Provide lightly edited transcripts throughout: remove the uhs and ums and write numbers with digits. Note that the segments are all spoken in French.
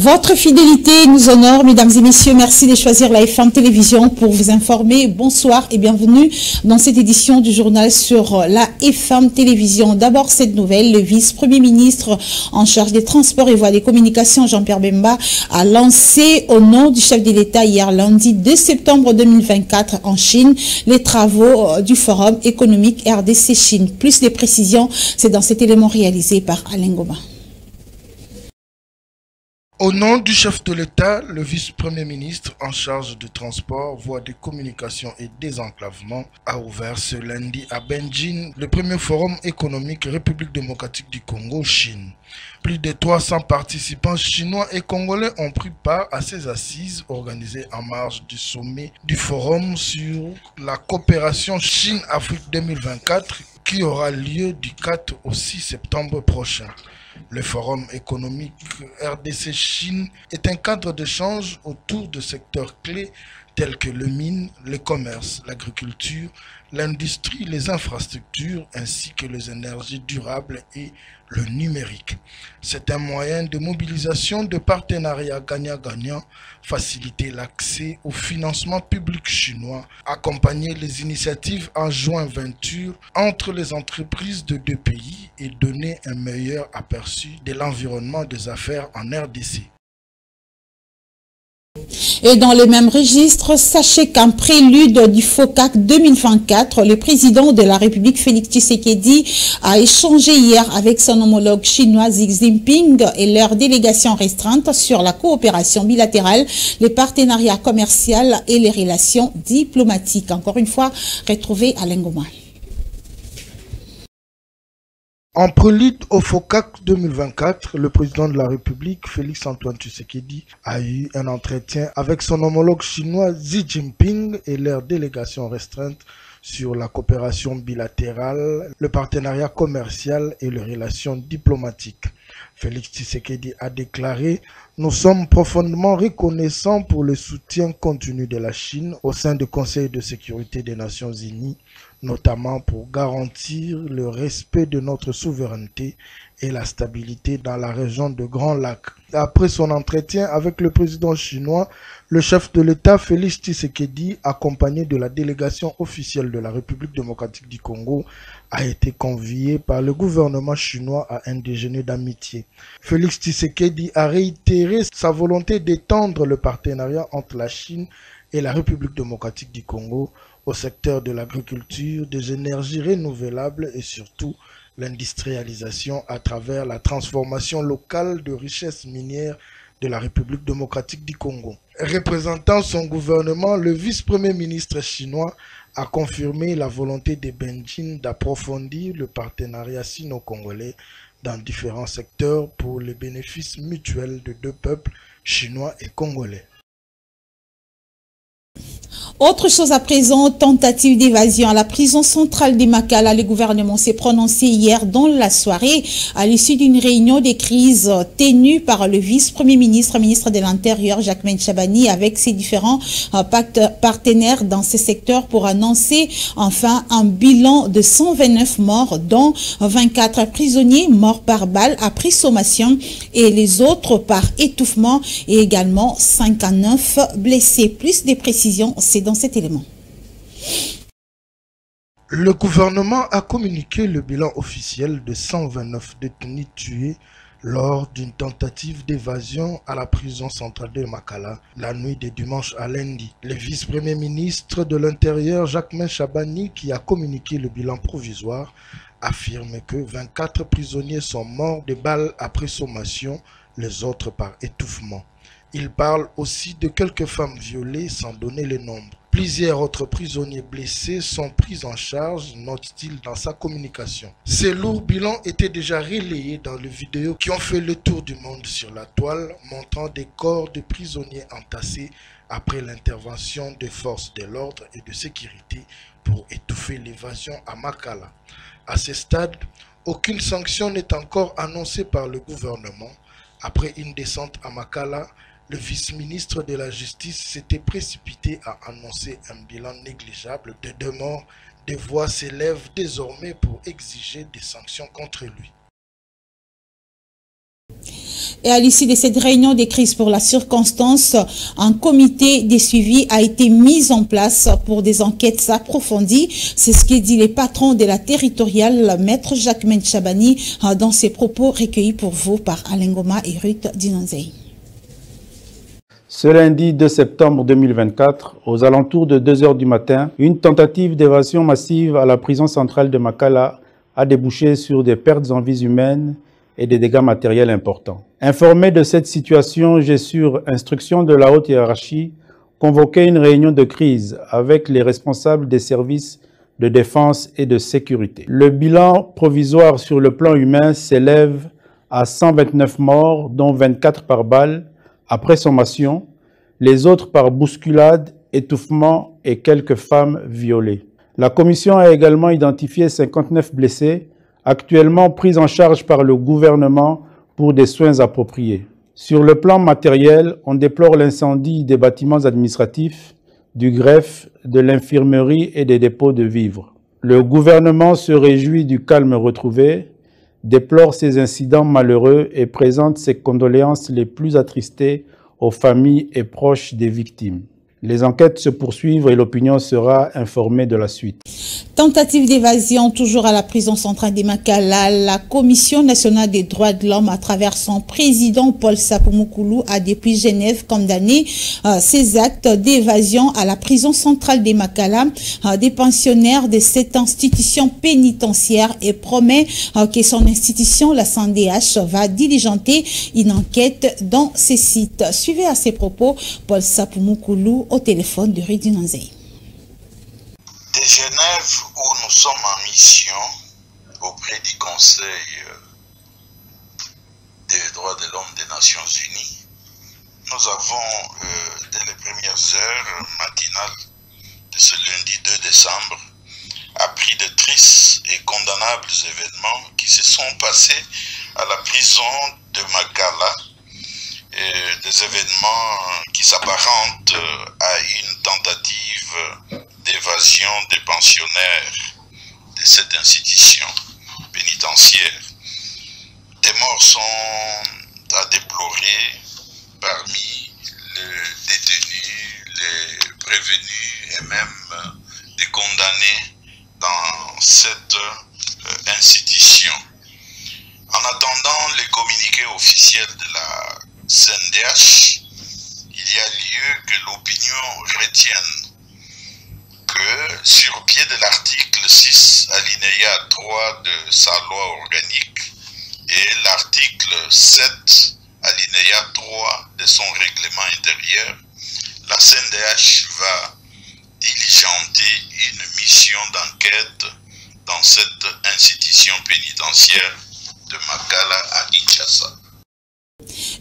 Votre fidélité nous honore, mesdames et messieurs. Merci de choisir la FM Télévision pour vous informer. Bonsoir et bienvenue dans cette édition du journal sur la FM Télévision. D'abord, cette nouvelle, le vice-premier ministre en charge des transports et voies des communications, Jean-Pierre Bemba, a lancé au nom du chef de l'État hier lundi 2 septembre 2024 en Chine les travaux du Forum économique RDC-Chine. Plus de précisions, c'est dans cet élément réalisé par Alain Goma. Au nom du chef de l'État, le vice-premier ministre en charge du transport, voies de communication et désenclavement a ouvert ce lundi à Beijing le premier forum économique République démocratique du Congo-Chine. Plus de 300 participants chinois et congolais ont pris part à ces assises organisées en marge du sommet du forum sur la coopération Chine-Afrique 2024 qui aura lieu du 4 au 6 septembre prochain. Le Forum économique RDC-Chine est un cadre d'échange autour de secteurs clés tels que le mine, le commerce, l'agriculture, l'industrie, les infrastructures ainsi que les énergies durables et le numérique. C'est un moyen de mobilisation de partenariats gagnant-gagnant, faciliter l'accès au financement public chinois, accompagner les initiatives en joint venture entre les entreprises de deux pays et donner un meilleur aperçu de l'environnement des affaires en RDC. Et dans le même registre, sachez qu'en prélude du FOCAC 2024, le président de la République Félix Tshisekedi a échangé hier avec son homologue chinois Xi Jinping et leur délégation restreinte sur la coopération bilatérale, les partenariats commerciaux et les relations diplomatiques. Encore une fois, retrouvez Alain Goma. En prélude au FOCAC 2024, le président de la République, Félix-Antoine Tshisekedi, a eu un entretien avec son homologue chinois Xi Jinping et leur délégation restreinte sur la coopération bilatérale, le partenariat commercial et les relations diplomatiques. Félix Tshisekedi a déclaré « Nous sommes profondément reconnaissants pour le soutien continu de la Chine au sein du Conseil de sécurité des Nations Unies, notamment pour garantir le respect de notre souveraineté et la stabilité dans la région de Grand Lac. » Après son entretien avec le président chinois, le chef de l'État Félix Tshisekedi, accompagné de la délégation officielle de la République démocratique du Congo, a été convié par le gouvernement chinois à un déjeuner d'amitié. Félix Tshisekedi a réitéré sa volonté d'étendre le partenariat entre la Chine et la République démocratique du Congo au secteur de l'agriculture, des énergies renouvelables et surtout l'industrialisation à travers la transformation locale de richesses minières de la République démocratique du Congo. Représentant son gouvernement, le vice-premier ministre chinois a confirmé la volonté de Beijing d'approfondir le partenariat sino-congolais dans différents secteurs pour le bénéfice mutuel de deux peuples, chinois et congolais. Autre chose à présent, tentative d'évasion à la prison centrale de Makala. Le gouvernement s'est prononcé hier dans la soirée à l'issue d'une réunion de crise tenue par le vice-premier ministre, ministre de l'Intérieur, Jacquemain Chabani, avec ses différents partenaires dans ce secteur pour annoncer enfin un bilan de 129 morts, dont 24 prisonniers morts par balle après sommation et les autres par étouffement et également 59 blessés. Plus de précisions, c'est dans cet élément. Le gouvernement a communiqué le bilan officiel de 129 détenus tués lors d'une tentative d'évasion à la prison centrale de Makala la nuit de dimanche à lundi. Le vice-premier ministre de l'Intérieur, Jacquemain Chabani, qui a communiqué le bilan provisoire, affirme que 24 prisonniers sont morts de balles après sommation, les autres par étouffement. Il parle aussi de quelques femmes violées sans donner le nombre. Plusieurs autres prisonniers blessés sont pris en charge, note-t-il dans sa communication. Ces lourds bilans étaient déjà relayés dans les vidéos qui ont fait le tour du monde sur la toile, montrant des corps de prisonniers entassés après l'intervention des forces de l'ordre et de sécurité pour étouffer l'évasion à Makala. À ce stade, aucune sanction n'est encore annoncée par le gouvernement. Après une descente à Makala, le vice-ministre de la Justice s'était précipité à annoncer un bilan négligeable de 2 morts. Des voix s'élèvent désormais pour exiger des sanctions contre lui. Et à l'issue de cette réunion de crise pour la circonstance, un comité de suivi a été mis en place pour des enquêtes approfondies. C'est ce que dit le patron de la territoriale, Maître Jacquemain Chabani, dans ses propos recueillis pour vous par Alain Ngoma et Ruth Dinanzei. Ce lundi 2 septembre 2024, aux alentours de 2 h du matin, une tentative d'évasion massive à la prison centrale de Makala a débouché sur des pertes en vies humaines et des dégâts matériels importants. Informé de cette situation, j'ai sur instruction de la haute hiérarchie convoqué une réunion de crise avec les responsables des services de défense et de sécurité. Le bilan provisoire sur le plan humain s'élève à 129 morts, dont 24 par balle, après sommation, les autres par bousculade, étouffement et quelques femmes violées. La commission a également identifié 59 blessés, actuellement pris en charge par le gouvernement pour des soins appropriés. Sur le plan matériel, on déplore l'incendie des bâtiments administratifs, du greffe, de l'infirmerie et des dépôts de vivres. Le gouvernement se réjouit du calme retrouvé, déplore ces incidents malheureux et présente ses condoléances les plus attristées aux familles et proches des victimes. Les enquêtes se poursuivent et l'opinion sera informée de la suite. Tentative d'évasion toujours à la prison centrale de Makala. La Commission nationale des droits de l'homme, à travers son président Paul Sapoumoukulu, a depuis Genève condamné ces actes d'évasion à la prison centrale de Makala des pensionnaires de cette institution pénitentiaire et promet que son institution, la CNDH, va diligenter une enquête dans ces sites. Suivez à ces propos Paul Sapoumoukulu au téléphone de Rudy Nanzei. De Genève, où nous sommes en mission auprès du Conseil des droits de l'homme des Nations Unies, nous avons, dès les premières heures matinales de ce lundi 2 décembre, appris de tristes et condamnables événements qui se sont passés à la prison de Makala. Des événements qui s'apparentent à une tentative d'évasion des pensionnaires de cette institution pénitentiaire. Des morts sont à déplorer parmi les détenus, les prévenus et même des condamnés dans cette institution. En attendant les communiqués officiels de la CNDH, il y a lieu que l'opinion retienne que, sur pied de l'article 6, alinéa 3 de sa loi organique et l'article 7, alinéa 3 de son règlement intérieur, la CNDH va diligenter une mission d'enquête dans cette institution pénitentiaire de Makala à Kinshasa.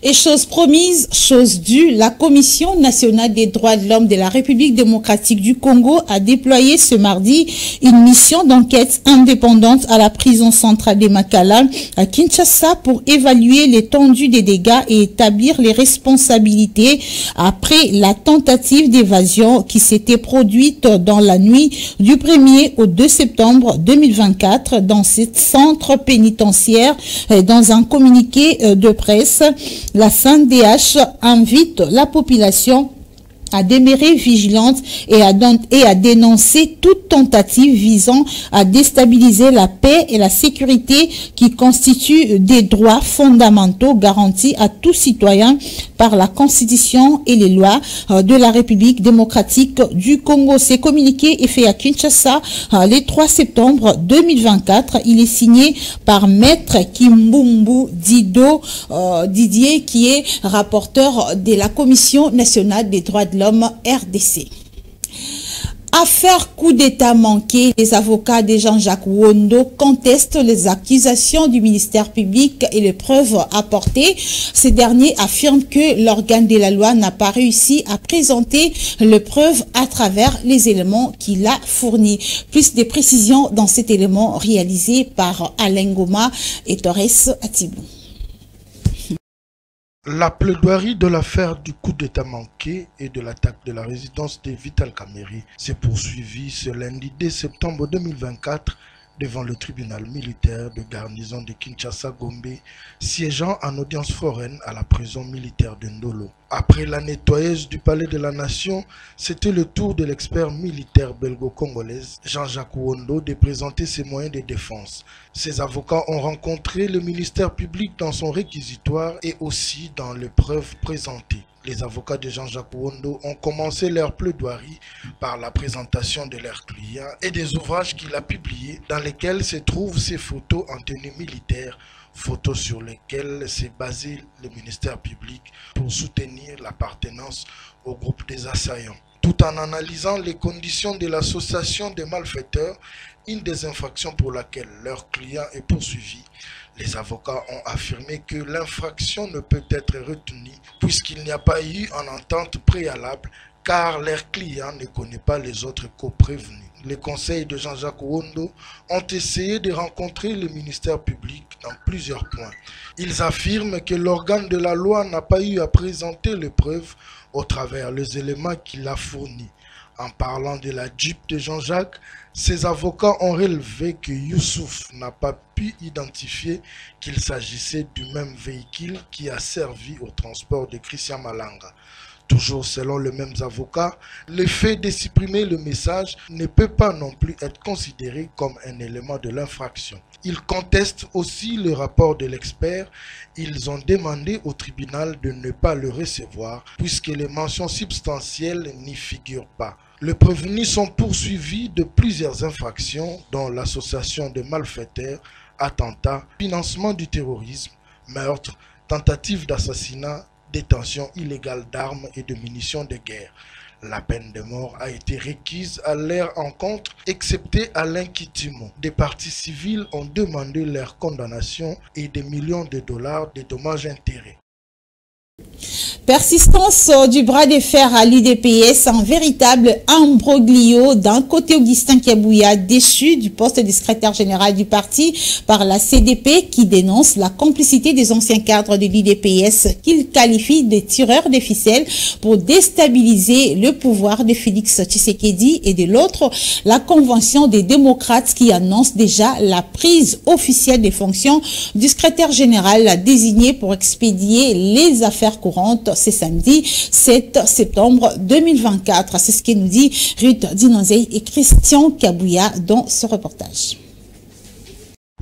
Et chose promise, chose due, la Commission nationale des droits de l'homme de la République démocratique du Congo a déployé ce mardi une mission d'enquête indépendante à la prison centrale de Makala à Kinshasa pour évaluer l'étendue des dégâts et établir les responsabilités après la tentative d'évasion qui s'était produite dans la nuit du 1er au 2 septembre 2024 dans ce centre pénitentiaire. Dans un communiqué de presse, la CNDH invite la population à demeurer vigilante et à dénoncer toute tentative visant à déstabiliser la paix et la sécurité qui constituent des droits fondamentaux garantis à tout citoyen par la Constitution et les lois de la République démocratique du Congo. C'est communiqué et fait à Kinshasa le 3 septembre 2024. Il est signé par Maître Kimbumbu Didier, qui est rapporteur de la Commission nationale des droits de l'homme RDC. Affaire coup d'État manqué, les avocats de Jean-Jacques Wondo contestent les accusations du ministère public et les preuves apportées. Ces derniers affirment que l'organe de la loi n'a pas réussi à présenter les preuves à travers les éléments qu'il a fournis. Plus de précisions dans cet élément réalisé par Alain Ngoma et Torres Atibou. La plaidoirie de l'affaire du coup d'État manqué et de l'attaque de la résidence de Vital Kamerhe s'est poursuivie ce lundi 2 septembre 2024 devant le tribunal militaire de garnison de Kinshasa-Gombe, siégeant en audience foraine à la prison militaire de Ndolo. Après la nettoyage du palais de la nation, c'était le tour de l'expert militaire belgo-congolaise Jean-Jacques Wondo de présenter ses moyens de défense. Ses avocats ont rencontré le ministère public dans son réquisitoire et aussi dans les preuves présentées. Les avocats de Jean-Jacques Wondo ont commencé leur plaidoirie par la présentation de leurs clients et des ouvrages qu'il a publiés dans lesquels se trouvent ses photos en tenue militaire, photos sur lesquelles s'est basé le ministère public pour soutenir l'appartenance au groupe des assaillants. Tout en analysant les conditions de l'association des malfaiteurs, une des infractions pour laquelle leur client est poursuivi, les avocats ont affirmé que l'infraction ne peut être retenue puisqu'il n'y a pas eu en entente préalable car leur client ne connaît pas les autres co-prévenus. Les conseils de Jean-Jacques Wondo ont essayé de rencontrer le ministère public dans plusieurs points. Ils affirment que l'organe de la loi n'a pas eu à présenter les preuves au travers les éléments qu'il a fournis. En parlant de la Jeep de Jean-Jacques, ses avocats ont relevé que Youssouf n'a pas pu identifier qu'il s'agissait du même véhicule qui a servi au transport de Christian Malanga. Toujours selon les mêmes avocats, le fait de supprimer le message ne peut pas non plus être considéré comme un élément de l'infraction. Ils contestent aussi le rapport de l'expert. Ils ont demandé au tribunal de ne pas le recevoir puisque les mentions substantielles n'y figurent pas. Les prévenus sont poursuivis de plusieurs infractions dont l'association de malfaiteurs, attentat, financement du terrorisme, meurtre, tentative d'assassinat, détention illégale d'armes et de munitions de guerre. La peine de mort a été requise à leur encontre, excepté Alain Kitimo. Des parties civiles ont demandé leur condamnation et des millions de dollars de dommages-intérêts. Persistance du bras de fer à l'UDPS, un véritable imbroglio. D'un côté, Augustin Kabouya, déchu du poste de secrétaire général du parti par la CDP, qui dénonce la complicité des anciens cadres de l'UDPS, qu'il qualifie de tireurs de ficelles pour déstabiliser le pouvoir de Félix Tshisekedi, et de l'autre, la convention des démocrates qui annonce déjà la prise officielle des fonctions du secrétaire général désigné pour expédier les affaires courantes. C'est samedi 7 septembre 2024. C'est ce que nous dit Ruth Dinonzei et Christian Kabouya dans ce reportage.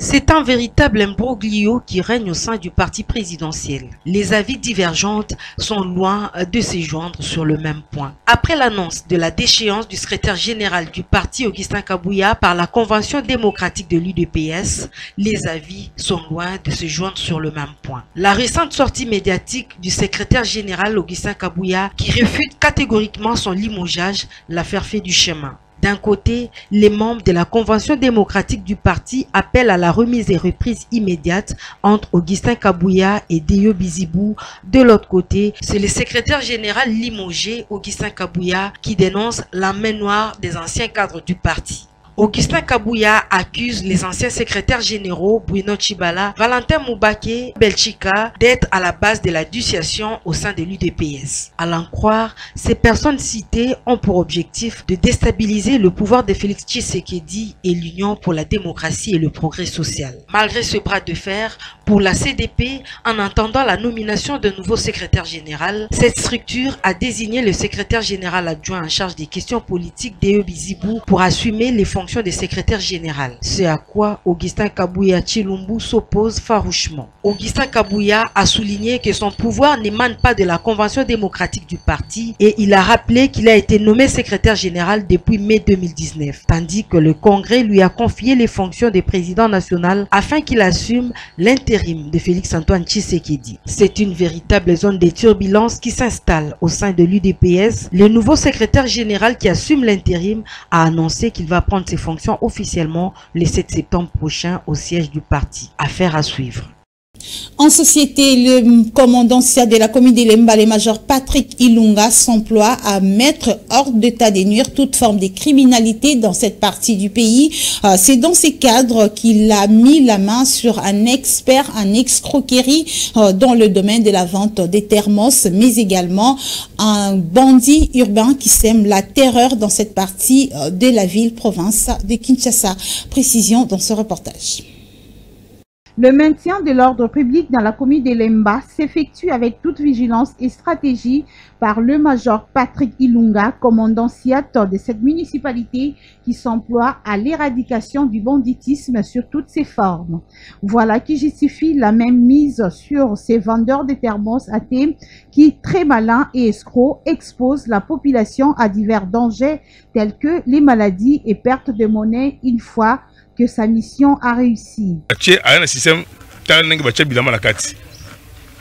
C'est un véritable imbroglio qui règne au sein du parti présidentiel. Les avis divergents sont loin de se joindre sur le même point. Après l'annonce de la déchéance du secrétaire général du parti Augustin Kabouya par la Convention démocratique de l'UDPS, les avis sont loin de se joindre sur le même point. La récente sortie médiatique du secrétaire général Augustin Kabouya qui réfute catégoriquement son limogeage l'a fait du chemin. D'un côté, les membres de la Convention démocratique du parti appellent à la remise et reprise immédiate entre Augustin Kabouya et Deyo Bizibou. De l'autre côté, c'est le secrétaire général limogé, Augustin Kabouya, qui dénonce la main noire des anciens cadres du parti. Augustin Kabouya accuse les anciens secrétaires généraux Bruno Chibala, Valentin Moubake, Belchika d'être à la base de la dissuasion au sein de l'UDPS. À l'en croire, ces personnes citées ont pour objectif de déstabiliser le pouvoir de Félix Tshisekedi et l'Union pour la démocratie et le progrès social. Malgré ce bras de fer, pour la CDP, en attendant la nomination d'un nouveau secrétaire général, cette structure a désigné le secrétaire général adjoint en charge des questions politiques Deyo Bizibou pour assumer les fonctions des secrétaires généraux. C'est à quoi Augustin Kabouya Chilumbu s'oppose farouchement. Augustin Kabouya a souligné que son pouvoir n'émane pas de la Convention démocratique du parti et il a rappelé qu'il a été nommé secrétaire général depuis mai 2019, tandis que le Congrès lui a confié les fonctions de président national afin qu'il assume l'intérim de Félix-Antoine Tshisekedi. C'est une véritable zone de turbulence qui s'installe au sein de l'UDPS. Le nouveau secrétaire général qui assume l'intérim a annoncé qu'il va prendre ses fonctions officiellement le 7 septembre prochain au siège du parti. Affaire à suivre. En société, le commandant SIA de la commune de Lemba, le major Patrick Ilunga, s'emploie à mettre hors d'état de nuire toute forme de criminalité dans cette partie du pays. C'est dans ces cadres qu'il a mis la main sur un expert en escroquerie dans le domaine de la vente des thermos, mais également un bandit urbain qui sème la terreur dans cette partie de la ville-province de Kinshasa. Précision dans ce reportage. Le maintien de l'ordre public dans la commune de Lemba s'effectue avec toute vigilance et stratégie par le major Patrick Ilunga, commandant SIAT de cette municipalité qui s'emploie à l'éradication du banditisme sur toutes ses formes. Voilà qui justifie la même mise sur ces vendeurs de thermos athées qui, très malins et escrocs, exposent la population à divers dangers tels que les maladies et pertes de monnaie une fois que sa mission a réussi. Un système bilamba na kati.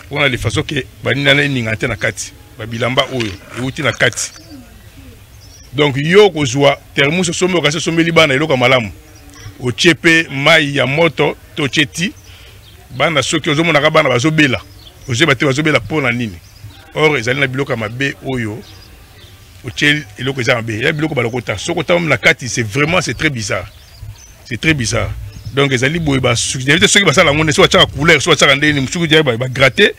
On a les façons que banina ningante na kati. Ba bilamba oyo euti na kati. Donc yo kozwa thermos somme okase somme libana eloko malamu. O chepe mai ya moto to cheti bana soki ozomona ka bana bazobela. Oje bate bazobela pona nini. Or ezali na biloko mabe oyo o chel eloko za mabe. Ya biloko balokota. Sokota na kati c'est très bizarre. C'est très bizarre. Donc les alliés boy ceux qui passent la monnaie soit couleur soit ndeni musuku dia ba gratter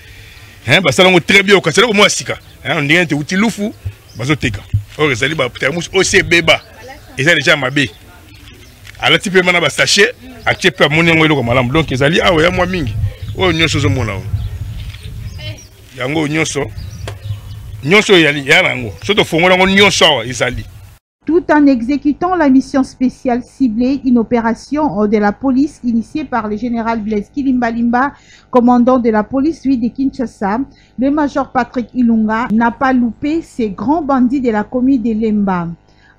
hein ba salango très bien au kasela ko sika hein on dirait outil lufu bazoteka. Or les alliés ba thermos OCB ba et ça déjà mabé. Ala type mana ba sachet a chepe monnaie ngo eloko malamu. Donc les alliés awa ya mwa mingi o nyonso zo mona o yango nyonso yali yana ngo soto fongola ngo nyonso awa izali. Tout en exécutant la mission spéciale ciblée, une opération de la police initiée par le général Blaise Kilimbalimba, commandant de la police de Kinshasa, le major Patrick Ilunga n'a pas loupé ces grands bandits de la commune de Lemba.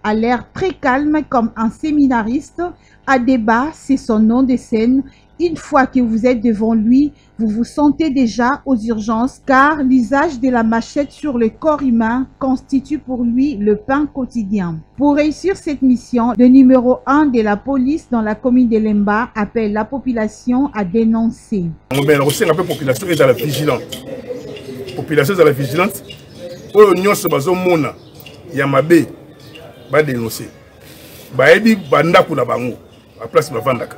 À l'air très calme comme un séminariste, à débat, c'est son nom de scène. Une fois que vous êtes devant lui, vous vous sentez déjà aux urgences car l'usage de la machette sur le corps humain constitue pour lui le pain quotidien. Pour réussir cette mission, le numéro 1 de la police dans la commune de Lemba appelle la population à dénoncer. On la population est à la vigilance. La population est à la vigilance. Pour l'union se base au monde, il y a ma baie, va dénoncer. Baebi banda kuna bango, à place de vandaka.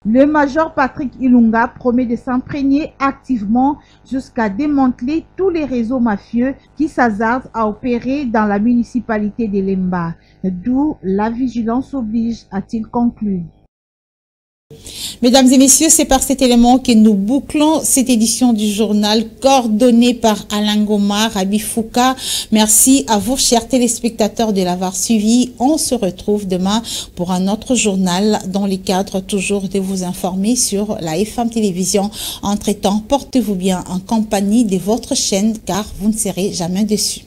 Le major Patrick Ilunga promet de s'imprégner activement jusqu'à démanteler tous les réseaux mafieux qui s'hasardent à opérer dans la municipalité de Lemba. D'où la vigilance oblige, a-t-il conclu. Mesdames et messieurs, c'est par cet élément que nous bouclons cette édition du journal coordonnée par Alain Goma, Rabi Fouka. Merci à vous, chers téléspectateurs, de l'avoir suivi. On se retrouve demain pour un autre journal dans le cadre toujours de vous informer sur la FM Télévision. Entre-temps, portez-vous bien en compagnie de votre chaîne car vous ne serez jamais déçus.